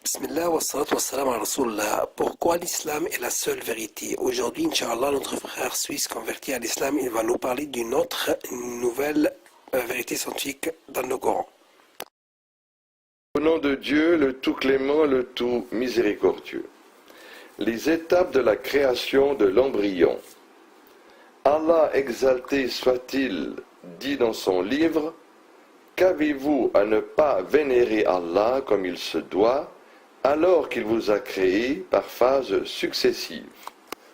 Bismillah wa salatu wa salam ala Rasulullah. Pourquoi l'islam est la seule vérité? Aujourd'hui, Inch'Allah, notre frère suisse converti à l'islam, il va nous parler d'une autre nouvelle vérité scientifique dans le Coran. Au nom de Dieu, le tout clément, le tout miséricordieux. Les étapes de la création de l'embryon. Allah exalté soit-il dit dans son livre: qu'avez-vous à ne pas vénérer Allah comme il se doit, alors qu'il vous a créé par phases successives.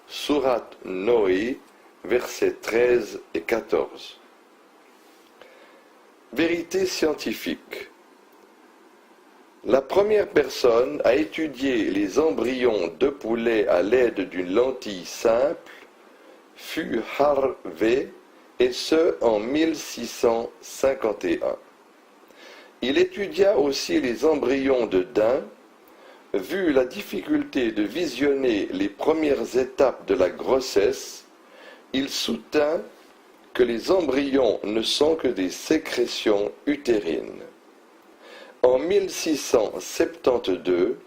Sourate Noé, versets 13 et 14. Vérité scientifique. La première personne à étudier les embryons de poulet à l'aide d'une lentille simple fut Harvey, et ce en 1651. Il étudia aussi les embryons de daim. Vu la difficulté de visionner les premières étapes de la grossesse, il soutint que les embryons ne sont que des sécrétions utérines. En 1672,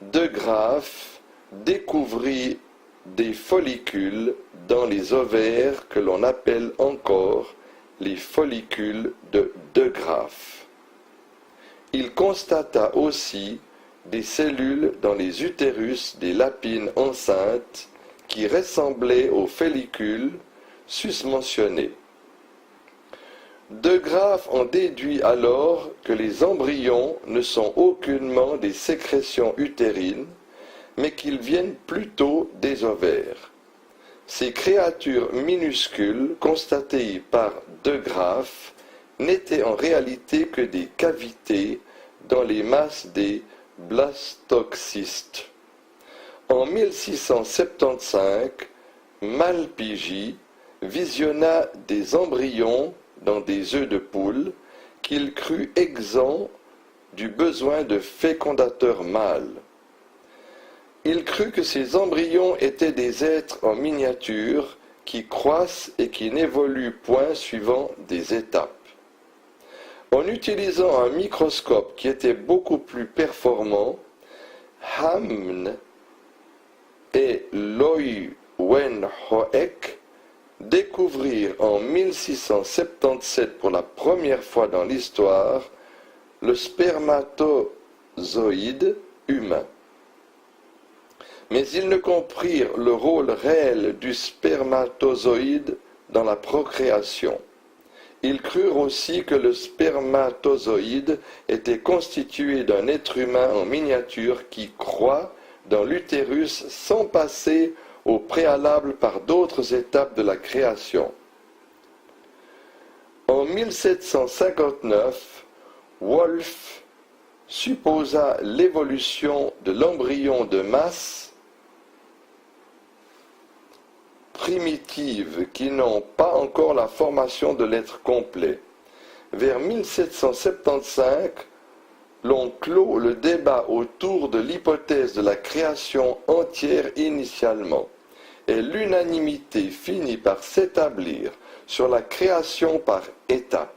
De Graaf découvrit des follicules dans les ovaires que l'on appelle encore les follicules de De Graaf. Il constata aussi des cellules dans les utérus des lapines enceintes qui ressemblaient aux follicules susmentionnés. De Graaf en déduit alors que les embryons ne sont aucunement des sécrétions utérines, mais qu'ils viennent plutôt des ovaires. Ces créatures minuscules constatées par De Graaf n'étaient en réalité que des cavités dans les masses des blastocystes. En 1675, Malpighi visionna des embryons dans des œufs de poule qu'il crut exempts du besoin de fécondateurs mâles. Il crut que ces embryons étaient des êtres en miniature qui croissent et qui n'évoluent point suivant des étapes. En utilisant un microscope qui était beaucoup plus performant, Hamn et Leeuwenhoek découvrirent en 1677 pour la première fois dans l'histoire le spermatozoïde humain. Mais ils ne comprirent le rôle réel du spermatozoïde dans la procréation. Ils crurent aussi que le spermatozoïde était constitué d'un être humain en miniature qui croît dans l'utérus sans passer au préalable par d'autres étapes de la création. En 1759, Wolff supposa l'évolution de l'embryon de masse primitives qui n'ont pas encore la formation de l'être complet. Vers 1775, l'on clôt le débat autour de l'hypothèse de la création entière initialement, et l'unanimité finit par s'établir sur la création par étapes.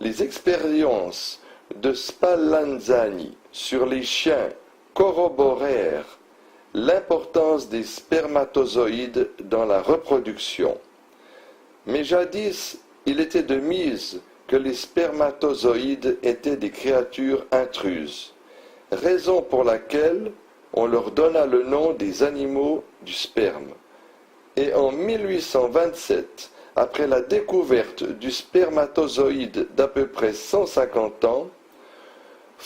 Les expériences de Spallanzani sur les chiens corroborèrent l'importance des spermatozoïdes dans la reproduction. Mais jadis, il était de mise que les spermatozoïdes étaient des créatures intruses, raison pour laquelle on leur donna le nom des animaux du sperme. Et en 1827, après la découverte du spermatozoïde d'à peu près 150 ans,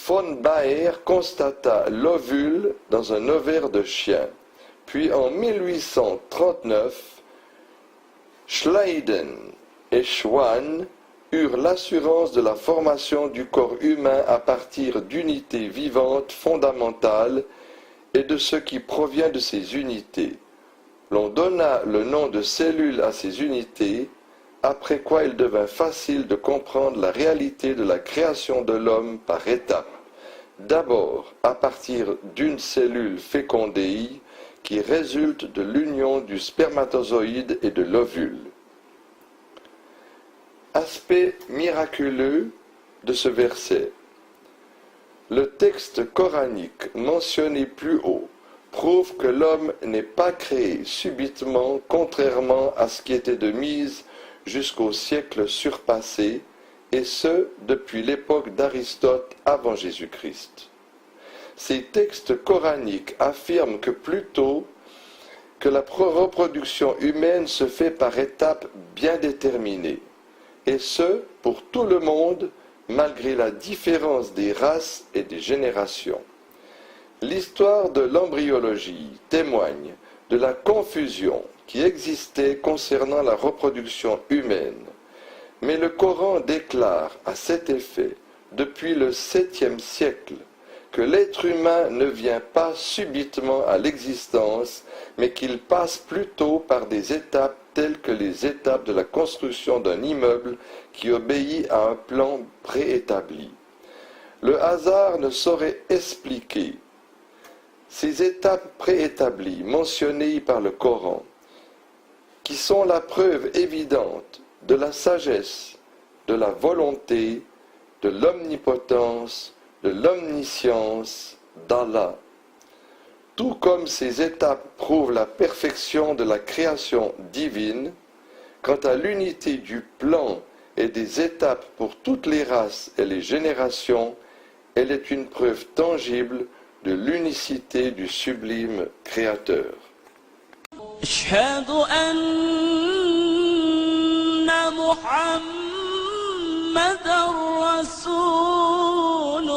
von Baer constata l'ovule dans un ovaire de chien. Puis en 1839, Schleiden et Schwann eurent l'assurance de la formation du corps humain à partir d'unités vivantes fondamentales et de ce qui provient de ces unités. L'on donna le nom de cellules à ces unités, après quoi il devint facile de comprendre la réalité de la création de l'homme par étapes. D'abord à partir d'une cellule fécondée qui résulte de l'union du spermatozoïde et de l'ovule. Aspect miraculeux de ce verset. Le texte coranique mentionné plus haut prouve que l'homme n'est pas créé subitement, contrairement à ce qui était de mise jusqu'au siècle surpassé, et ce, depuis l'époque d'Aristote avant Jésus-Christ. Ces textes coraniques affirment que plutôt que la reproduction humaine se fait par étapes bien déterminées, et ce, pour tout le monde, malgré la différence des races et des générations. L'histoire de l'embryologie témoigne de la confusion qui existait concernant la reproduction humaine, mais le Coran déclare à cet effet, depuis le 7e siècle, que l'être humain ne vient pas subitement à l'existence, mais qu'il passe plutôt par des étapes telles que les étapes de la construction d'un immeuble qui obéit à un plan préétabli. Le hasard ne saurait expliquer ces étapes préétablies mentionnées par le Coran, qui sont la preuve évidente de la sagesse, de la volonté, de l'omnipotence, de l'omniscience d'Allah. Tout comme ces étapes prouvent la perfection de la création divine, quant à l'unité du plan et des étapes pour toutes les races et les générations, elle est une preuve tangible de l'unicité du sublime Créateur. أشهد أن محمد رسول